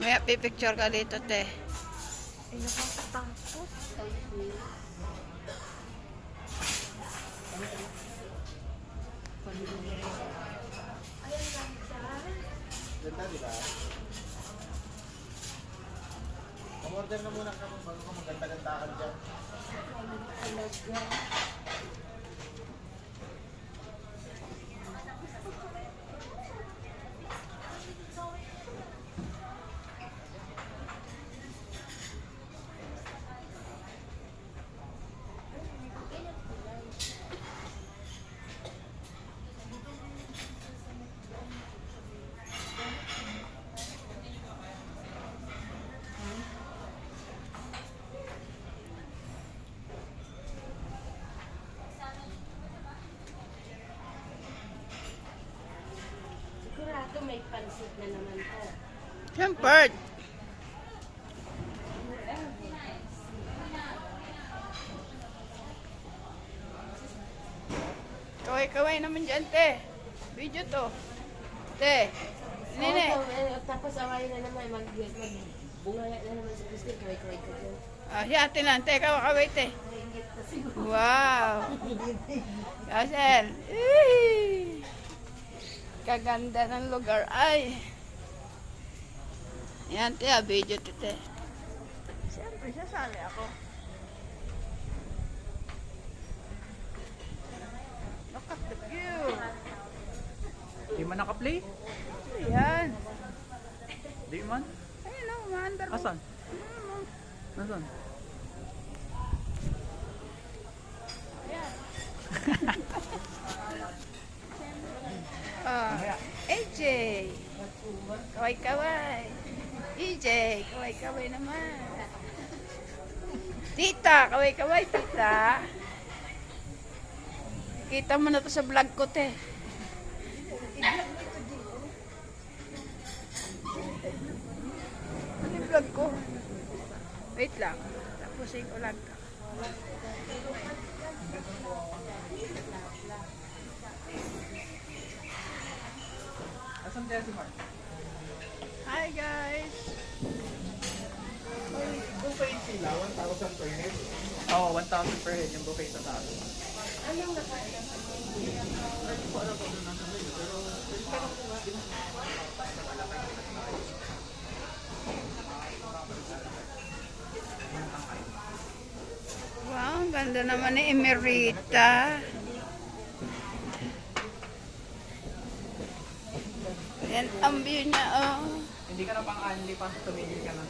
May pipicture ka dito, te. Ay, nakakatakot. Ganda, di ba? Mag-order na muna ka bago ka maganda-gandahan dyan. Sigurado may pansit na naman to. Siyempre. Kaway-kaway naman dyan, te. Video to. Te. Nene. Tapos away na naman, magbungaya na naman sa gusto. Kaway-kaway ka dyan. Ah, si ate lang, te. Kaway, te. Maingit na siguro. Wow. Kasel. Eee. Kaganda ng lugar. Ay. Yan, te. Video to, te. Siyempre, sasali ako. Look at the view. Di man naka-play? Yan. Di man? Ayun o, maandar mo. Asan? Nasaan? Ah, AJ. Kaway-kaway. EJ, kaway-kaway naman. Tita, kaway-kaway, tita. Kita mo na to sa vlog ko, te. Ano yung vlog ko? Wait lang. Tapusin ko lang to. Asan kaya si Mark? Hi, guys. Buffet sila, 1,000 per head. Oo, 1,000 per head yung buffet sa taas. Anong nakain? Hindi ko alam kung ano nasa menu, pero Wow, ang ganda naman ni Emerita. Yan ang view niya, oh. hindi ka na pang-anli pa, tumigil ka na.